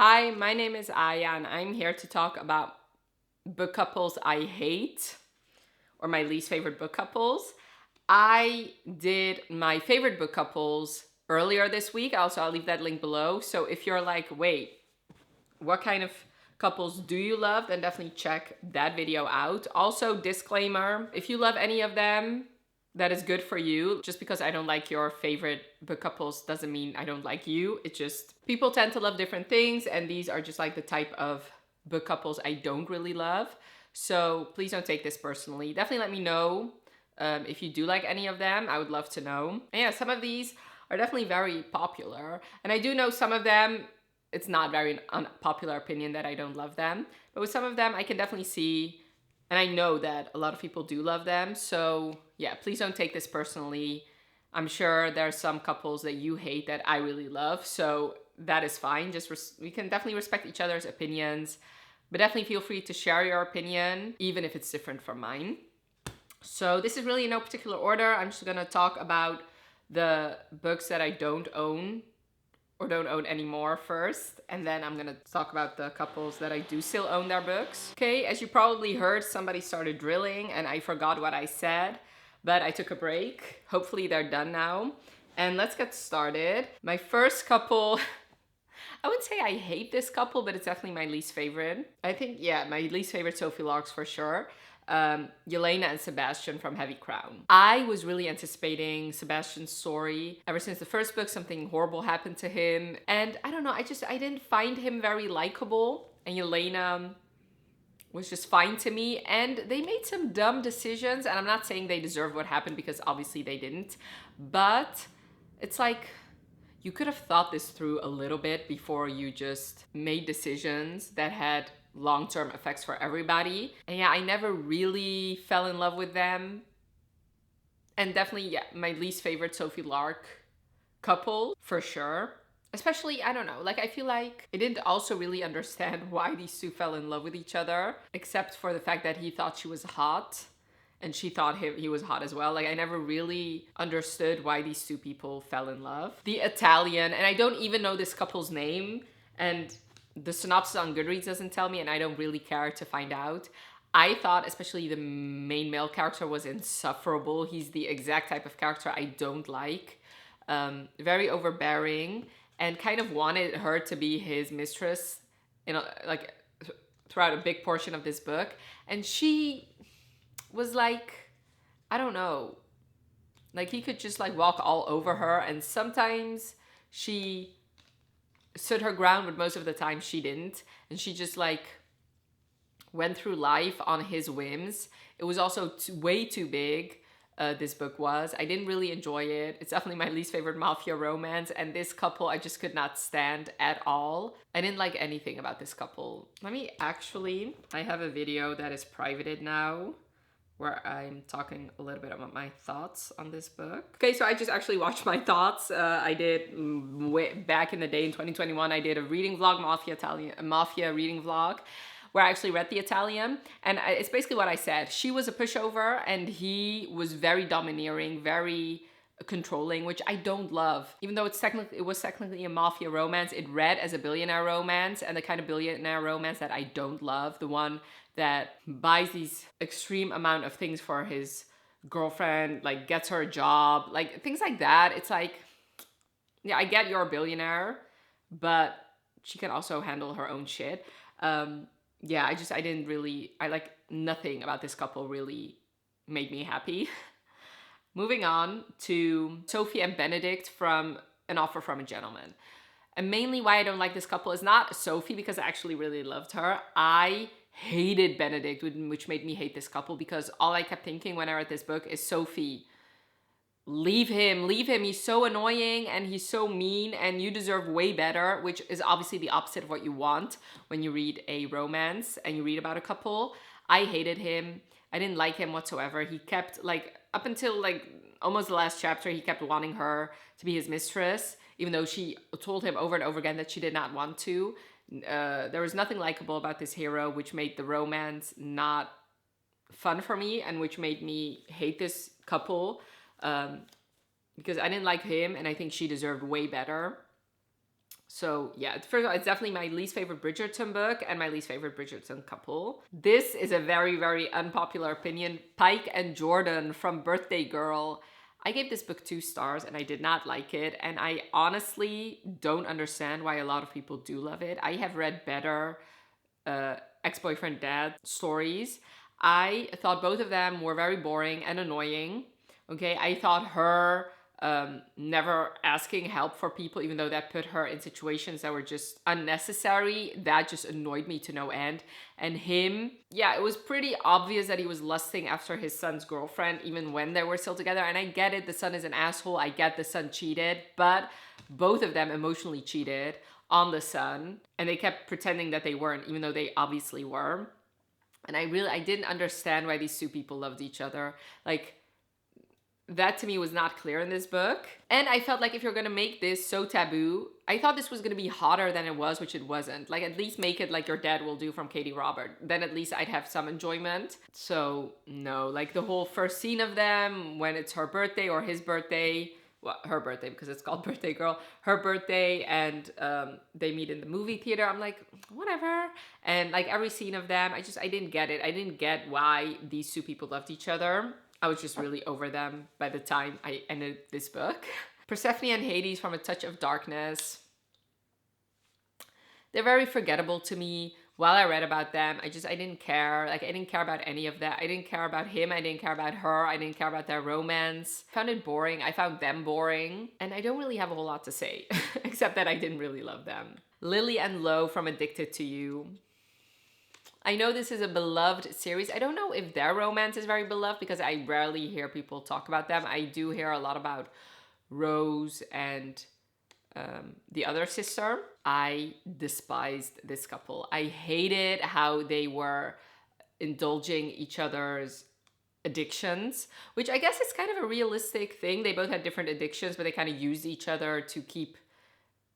Hi, my name is Aya, and I'm here to talk about book couples I hate, or my least favorite book couples. I did my favorite book couples earlier this week. Also, I'll leave that link below. So if you're like, wait, what kind of couples do you love? Then definitely check that video out. Also, disclaimer, if you love any of them, that is good for you. Just because I don't like your favorite book couples doesn't mean I don't like you. It's just people tend to love different things, and these are just like the type of book couples I don't really love. So please don't take this personally. Definitely let me know if you do like any of them. I would love to know. And yeah, some of these are definitely very popular. And I do know some of them, it's not very unpopular opinion that I don't love them. But with some of them, I can definitely see, and I know that a lot of people do love them. So yeah, please don't take this personally. I'm sure there are some couples that you hate that I really love. So that is fine. We can definitely respect each other's opinions. But definitely feel free to share your opinion, even if it's different from mine. So this is really in no particular order. I'm just gonna talk about the books that I don't own or don't own anymore first, and then I'm gonna talk about the couples that I do still own their books. Okay, as you probably heard, somebody started drilling and I forgot what I said, but I took a break. Hopefully they're done now. And let's get started. My first couple, I wouldn't say I hate this couple, but it's definitely my least favorite. I think, yeah, my least favorite Sophie Larks for sure. Yelena and Sebastian from Heavy Crown. I was really anticipating Sebastian's story. Ever since the first book, something horrible happened to him. And I don't know, I didn't find him very likable. And Yelena was just fine to me. And they made some dumb decisions. And I'm not saying they deserve what happened because obviously they didn't. But it's like, you could have thought this through a little bit before you just made decisions that had long-term effects for everybody. And yeah, I never really fell in love with them. And definitely, yeah, my least favorite Sophie Lark couple, for sure. Especially, I don't know, like I feel like I didn't also really understand why these two fell in love with each other, except for the fact that he thought she was hot and she thought he was hot as well. Like I never really understood why these two people fell in love. The Italian, and I don't even know this couple's name, and the synopsis on Goodreads doesn't tell me, and I don't really care to find out. I thought especially the main male character was insufferable. He's the exact type of character I don't like. Very overbearing, and kind of wanted her to be his mistress, you know, like throughout a big portion of this book. And she was like, I don't know, like he could just like walk all over her, and sometimes she stood her ground, but most of the time she didn't, and she just like went through life on his whims. It was also way too big. This book was. I didn't really enjoy it. It's definitely my least favorite mafia romance, and this couple I just could not stand at all. I didn't like anything about this couple. I have a video that is privated now where I'm talking a little bit about my thoughts on this book. Okay, so I just actually watched my thoughts. I did way back in the day in 2021, I did a reading vlog, mafia reading vlog, where I actually read The Italian. And it's basically what I said. She was a pushover and he was very domineering, very controlling, which I don't love. Even though it was technically a mafia romance, it read as a billionaire romance, and the kind of billionaire romance that I don't love, the one that buys these extreme amount of things for his girlfriend, like gets her a job, like things like that. It's like, yeah, I get you're a billionaire, but she can also handle her own shit. Yeah, I like nothing about this couple really made me happy. Moving on to Sophie and Benedict from An Offer from a Gentleman. And mainly why I don't like this couple is not Sophie, because I actually really loved her. I hated Benedict, which made me hate this couple, because all I kept thinking when I read this book is, Sophie, leave him, he's so annoying and he's so mean and you deserve way better, which is obviously the opposite of what you want when you read a romance and you read about a couple. I hated him. I didn't like him whatsoever. He kept, like, up until like almost the last chapter, he kept wanting her to be his mistress, even though she told him over and over again that she did not want to. There was nothing likable about this hero, which made the romance not fun for me and which made me hate this couple. Because I didn't like him and I think she deserved way better. So yeah, first of all, it's definitely my least favorite Bridgerton book and my least favorite Bridgerton couple. This is a very, very unpopular opinion. Pike and Jordan from Birthday Girl. I gave this book 2 stars and I did not like it. And I honestly don't understand why a lot of people do love it. I have read better ex-boyfriend dad stories. I thought both of them were very boring and annoying. Okay, I thought her never asking help for people, even though that put her in situations that were just unnecessary, that just annoyed me to no end. And him, yeah, it was pretty obvious that he was lusting after his son's girlfriend, even when they were still together. And I get it, the son is an asshole. I get the son cheated, but both of them emotionally cheated on the son, and they kept pretending that they weren't, even though they obviously were. And I didn't understand why these two people loved each other. Like, that to me was not clear in this book. And I felt like if you're gonna make this so taboo, I thought this was gonna be hotter than it was, which it wasn't. Like, at least make it like Your Dad Will Do from Katie Robert. Then at least I'd have some enjoyment. So no, like the whole first scene of them, when it's her birthday or his birthday, well, her birthday because it's called Birthday Girl, her birthday, and they meet in the movie theater. I'm like, whatever. And like every scene of them, I didn't get it. I didn't get why these two people loved each other. I was just really over them by the time I ended this book. Persephone and Hades from A Touch of Darkness. They're very forgettable to me. While I read about them, I didn't care. Like, I didn't care about any of that. I didn't care about him. I didn't care about her. I didn't care about their romance. I found it boring. I found them boring. And I don't really have a whole lot to say, except that I didn't really love them. Lily and Lo from Addicted to You. I know this is a beloved series. I don't know if their romance is very beloved because I rarely hear people talk about them. I do hear a lot about Rose and the other sister. I despised this couple. I hated how they were indulging each other's addictions, which I guess is kind of a realistic thing. They both had different addictions, but they kind of used each other to keep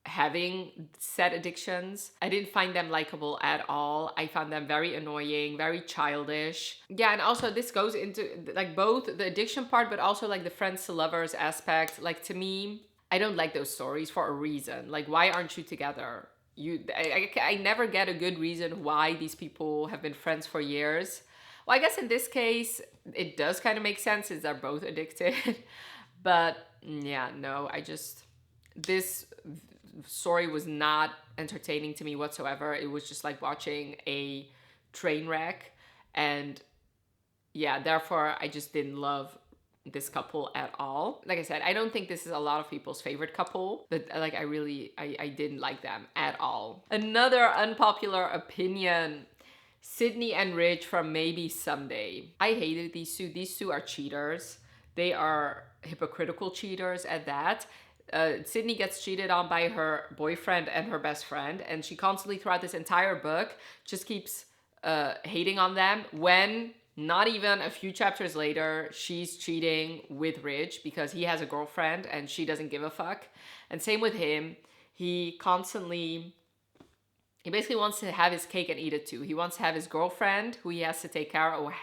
having said addictions. I didn't find them likable at all. I found them very annoying, very childish. Yeah, and also this goes into like both the addiction part, but also like the friends to lovers aspect. Like, to me, I don't like those stories for a reason. Like, why aren't you together? I never get a good reason why these people have been friends for years. Well, I guess in this case, it does kind of make sense since they're both addicted. But yeah, no, this story was not entertaining to me whatsoever. It was just like watching a train wreck. And yeah, therefore, I just didn't love this couple at all. Like I said, I don't think this is a lot of people's favorite couple, but like I didn't like them at all. Another unpopular opinion, Sydney and Rich from Maybe Someday. I hated these two. These two are cheaters. They are hypocritical cheaters at that. Sydney gets cheated on by her boyfriend and her best friend, and she constantly throughout this entire book just keeps hating on them when not even a few chapters later she's cheating with Rich because he has a girlfriend and she doesn't give a fuck. And same with him. He basically wants to have his cake and eat it too. He wants to have his girlfriend who he has to take care of, or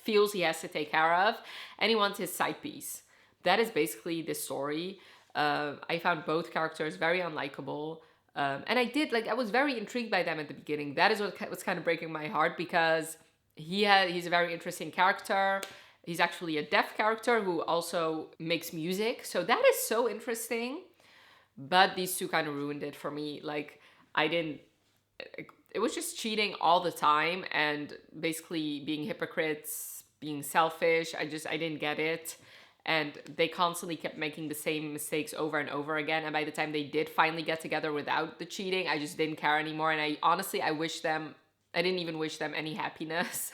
feels he has to take care of, and he wants his side piece. That is basically the story. I found both characters very unlikable. And I was very intrigued by them at the beginning. That is what was kind of breaking my heart because he's a very interesting character. He's actually a deaf character who also makes music. So that is so interesting. But these two kind of ruined it for me. Like, it was just cheating all the time and basically being hypocrites, being selfish. I didn't get it. And they constantly kept making the same mistakes over and over again. And by the time they did finally get together without the cheating, I just didn't care anymore. And I didn't even wish them any happiness.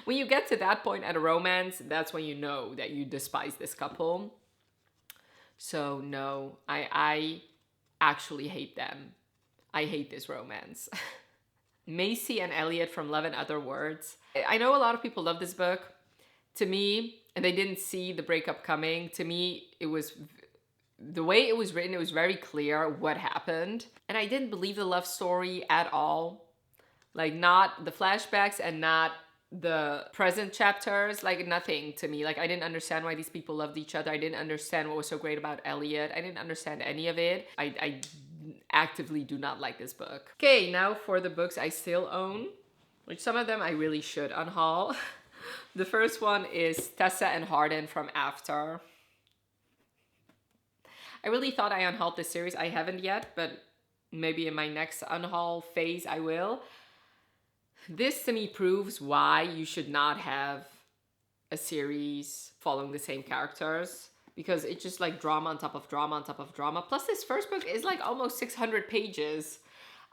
When you get to that point at a romance, that's when you know that you despise this couple. So no, I actually hate them. I hate this romance. Macy and Elliot from Love and Other Words. I know a lot of people love this book. To me, and they didn't see the breakup coming. To me, it was the way it was written, it was very clear what happened. And I didn't believe the love story at all. Like, not the flashbacks and not the present chapters, like nothing to me. Like, I didn't understand why these people loved each other. I didn't understand what was so great about Elliot. I didn't understand any of it. actively do not like this book. Okay, now for the books I still own, which some of them I really should unhaul. The first one is Tessa and Hardin from After. I really thought I unhauled this series. I haven't yet, but maybe in my next unhaul phase I will. This to me proves why you should not have a series following the same characters, because it's just like drama on top of drama on top of drama. Plus this first book is like almost 600 pages.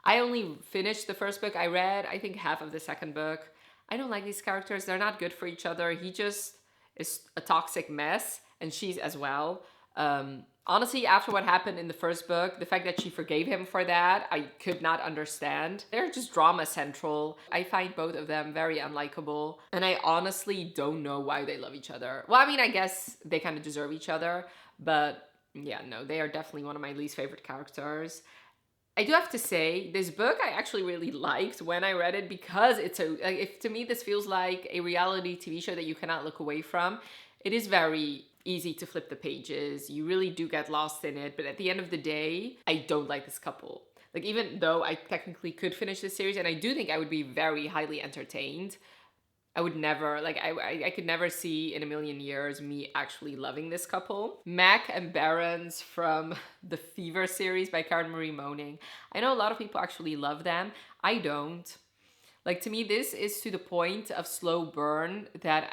I only finished the first book. I read, I think, half of the second book. I don't like these characters. They're not good for each other. He just is a toxic mess, and she's as well. Honestly, after what happened in the first book, the fact that she forgave him for that, I could not understand. They're just drama central. I find both of them very unlikable, and I honestly don't know why they love each other. Well, I mean, I guess they kind of deserve each other, but yeah, no, they are definitely one of my least favorite characters. I do have to say, this book I actually really liked when I read it, because it's to me, this feels like a reality TV show that you cannot look away from. It is very easy to flip the pages. You really do get lost in it. But at the end of the day, I don't like this couple. Like, even though I technically could finish this series, and I do think I would be very highly entertained, I would never, like, I could never see in a million years me actually loving this couple. Mac and Barons from the Fever series by Karen Marie Moning. I know a lot of people actually love them. I don't. Like, to me, this is to the point of slow burn that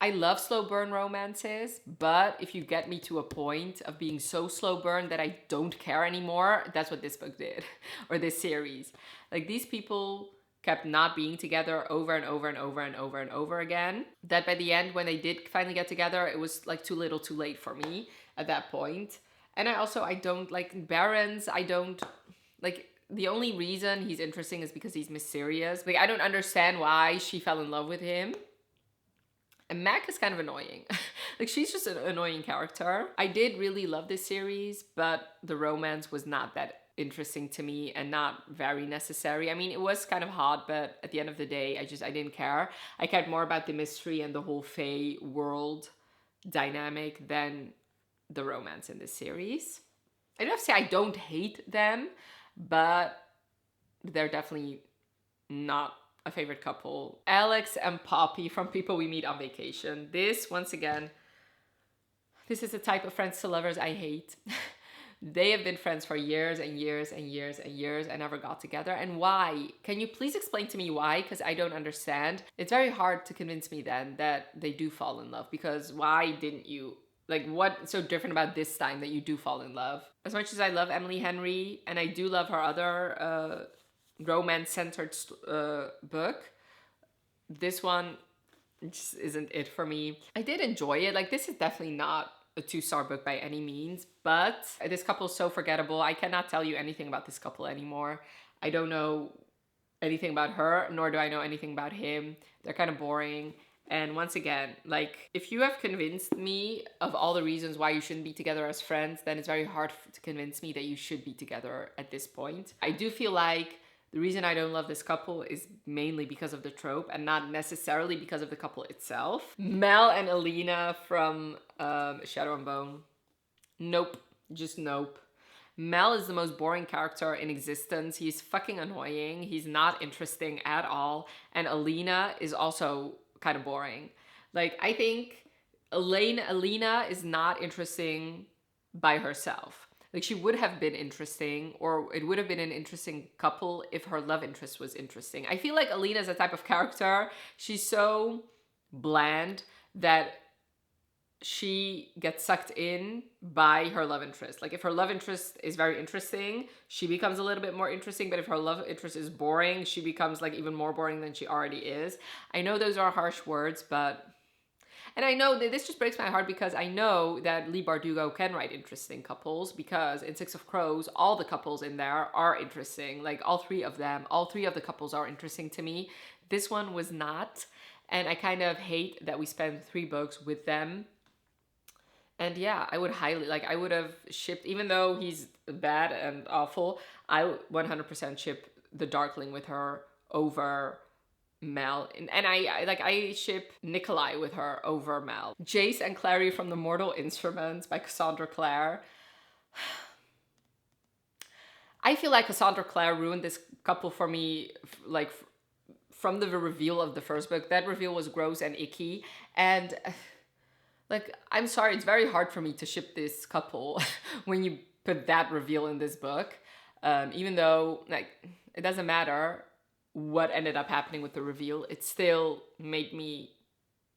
I love slow burn romances, but if you get me to a point of being so slow burn that I don't care anymore, that's what this book did, or this series. Like, these people kept not being together over and over and over and over and over again, that by the end, when they did finally get together, it was like too little too late for me at that point. And I don't like Barons. I don't like, the only reason he's interesting is because he's mysterious. Like, I don't understand why she fell in love with him. And Mac is kind of annoying. Like, she's just an annoying character. I did really love this series, but the romance was not that interesting to me and not very necessary. I mean, it was kind of hot, but at the end of the day, I didn't care. I cared more about the mystery and the whole Fae world dynamic than the romance in this series. I do have to say, I don't hate them, but they're definitely not a favorite couple. Alex and Poppy from People We Meet on Vacation. This, once again, this is the type of friends to lovers I hate. They have been friends for years and years and years and years and never got together. And why? Can you please explain to me why? Because I don't understand. It's very hard to convince me then that they do fall in love, because why didn't you? Like, what's so different about this time that you do fall in love? As much as I love Emily Henry, and I do love her other romance-centered book, this one just isn't it for me. I did enjoy it. Like, this is definitely not a 2-star book by any means, but this couple is so forgettable. I cannot tell you anything about this couple anymore. I don't know anything about her, nor do I know anything about him. They're kind of boring. And once again, like, if you have convinced me of all the reasons why you shouldn't be together as friends, then it's very hard to convince me that you should be together at this point. I do feel like the reason I don't love this couple is mainly because of the trope and not necessarily because of the couple itself. Mel and Alina from Shadow and Bone. Nope. Just nope. Mel is the most boring character in existence. He's fucking annoying. He's not interesting at all. And Alina is also kind of boring. Like, I think Alina is not interesting by herself. Like, she would have been interesting, or it would have been an interesting couple if her love interest was interesting. I feel like Alina is a type of character, she's so bland that she gets sucked in by her love interest. Like, if her love interest is very interesting, she becomes a little bit more interesting, but if her love interest is boring, she becomes like even more boring than she already is. I know those are harsh words, but... And I know that this just breaks my heart, because I know that Leigh Bardugo can write interesting couples, because in Six of Crows, all the couples in there are interesting. Like, all three of the couples are interesting to me. This one was not. And I kind of hate that we spent 3 books with them. And yeah, I would have shipped, even though he's bad and awful, I would 100% ship the Darkling with her over Mel. And I ship Nikolai with her over Mel. Jace and Clary from The Mortal Instruments by Cassandra Clare. I feel like Cassandra Clare ruined this couple for me, like from the reveal of the first book. That reveal was gross and icky, and like, I'm sorry, it's very hard for me to ship this couple when you put that reveal in this book. Even though, like, it doesn't matter what ended up happening with the reveal, it still made me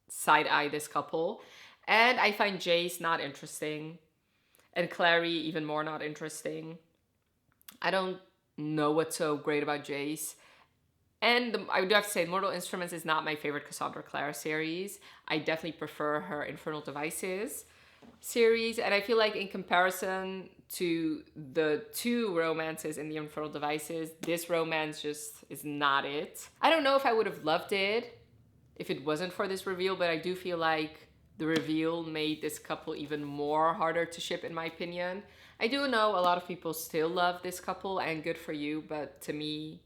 side-eye this couple. And I find Jace not interesting, and Clary even more not interesting. I don't know what's so great about Jace. And I do have to say, Mortal Instruments is not my favorite Cassandra Clare series. I definitely prefer her Infernal Devices series. And I feel like in comparison to the two romances in the Infernal Devices, this romance just is not it. I don't know if I would have loved it if it wasn't for this reveal, but I do feel like the reveal made this couple even more harder to ship, in my opinion. I do know a lot of people still love this couple, and good for you, but to me,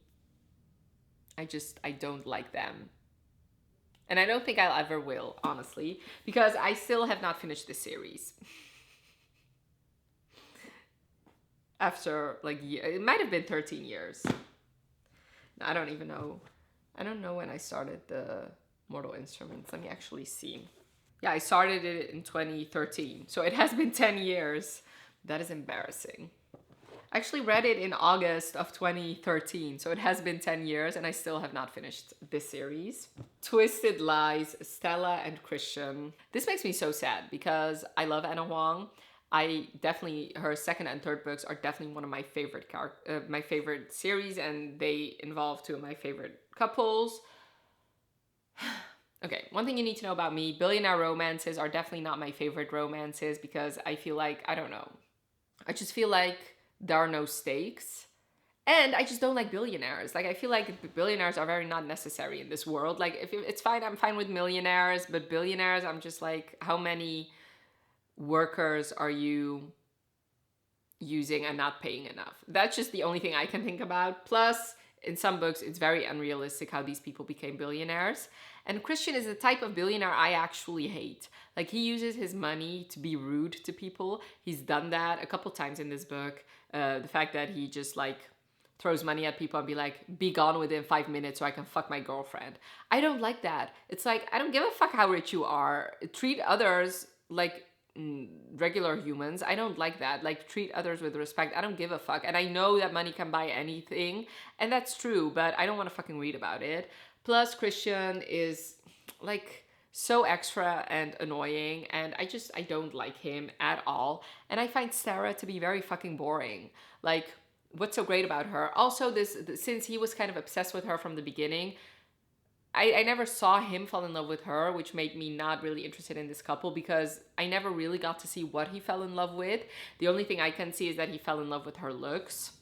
I don't like them. And I don't think I'll ever will, honestly, because I still have not finished this series. After, like, it might have been 13 years. I don't even know. I don't know when I started the Mortal Instruments. Let me actually see. Yeah, I started it in 2013, so it has been 10 years. That is embarrassing. I actually read it in August of 2013, so it has been 10 years and I still have not finished this series. Twisted Lies, Stella and Christian. This makes me so sad because I love Anna Huang. Her second and third books are definitely one of my favorite series, and they involve two of my favorite couples. Okay, one thing you need to know about me, billionaire romances are definitely not my favorite romances because I feel like, I don't know. I just feel like there are no stakes. And I just don't like billionaires. Like, I feel like billionaires are very not necessary in this world. Like, if it's fine, I'm fine with millionaires, but billionaires, I'm just like, how many workers are you using and not paying enough? That's just the only thing I can think about. Plus, in some books, it's very unrealistic how these people became billionaires. And Christian is the type of billionaire I actually hate. Like, he uses his money to be rude to people. He's done that a couple times in this book. The fact that he just, like, throws money at people and be like, be gone within 5 minutes so I can fuck my girlfriend. I don't like that. It's like, I don't give a fuck how rich you are. Treat others like regular humans. I don't like that. Like, treat others with respect. I don't give a fuck. And I know that money can buy anything, and that's true, but I don't want to fucking read about it. Plus, Christian is, like, so extra and annoying, and I don't like him at all. And I find Sarah to be very fucking boring. Like, what's so great about her? Also, since he was kind of obsessed with her from the beginning, I never saw him fall in love with her, which made me not really interested in this couple because I never really got to see what he fell in love with. The only thing I can see is that he fell in love with her looks.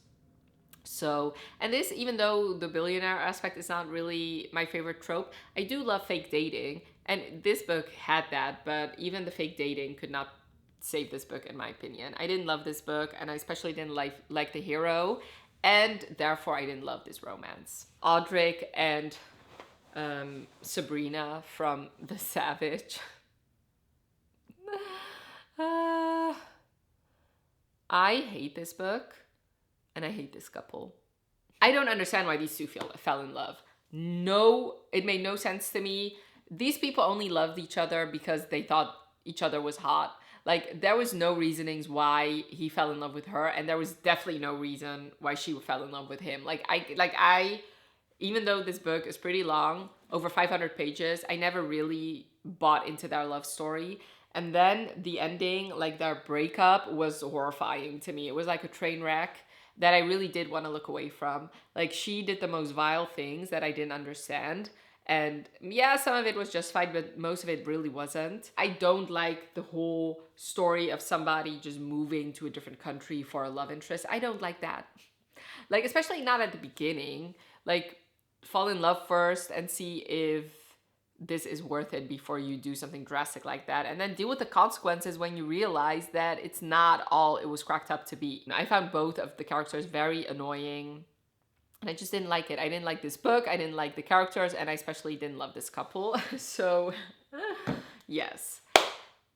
So, and this, even though the billionaire aspect is not really my favorite trope, I do love fake dating. And this book had that, but even the fake dating could not save this book, in my opinion. I didn't love this book, and I especially didn't like the hero, and therefore I didn't love this romance. Audric and Sabrina from The Savage. I hate this book, and I hate this couple. I don't understand why these two fell in love. No, it made no sense to me. These people only loved each other because they thought each other was hot. Like, there was no reasonings why he fell in love with her, and there was definitely no reason why she fell in love with him. Even though this book is pretty long, over 500 pages, I never really bought into their love story. And then the ending, like their breakup, was horrifying to me. It was like a train wreck that I really did want to look away from. Like, she did the most vile things that I didn't understand. And yeah, some of it was justified, but most of it really wasn't. I don't like the whole story of somebody just moving to a different country for a love interest. I don't like that. Like, especially not at the beginning. Like, fall in love first and see if this is worth it before you do something drastic like that, and then deal with the consequences when you realize that it's not all it was cracked up to be. I found both of the characters very annoying, and I just didn't like it. I didn't like this book, I didn't like the characters, and I especially didn't love this couple. So yes.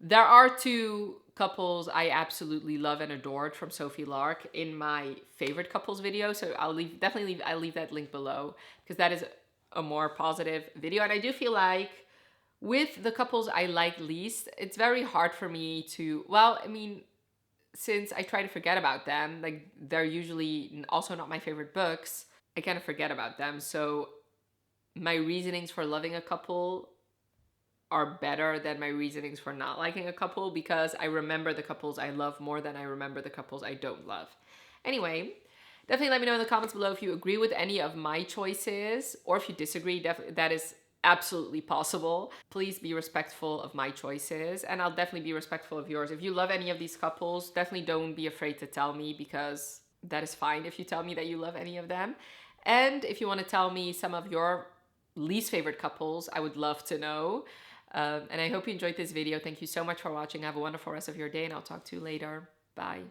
There are two couples I absolutely love and adored from Sophie Lark in my favorite couples video. So I'll leave that link below, because that is a more positive video. And I do feel like with the couples I like least, it's very hard for me to, well, I mean, since I try to forget about them, like they're usually also not my favorite books, I kind of forget about them. So my reasonings for loving a couple are better than my reasonings for not liking a couple, because I remember the couples I love more than I remember the couples I don't love. Anyway, definitely let me know in the comments below if you agree with any of my choices, or if you disagree. Definitely, that is absolutely possible. Please be respectful of my choices, and I'll definitely be respectful of yours. If you love any of these couples, definitely don't be afraid to tell me, because that is fine if you tell me that you love any of them. And if you want to tell me some of your least favorite couples, I would love to know. And I hope you enjoyed this video. Thank you so much for watching. Have a wonderful rest of your day, and I'll talk to you later. Bye.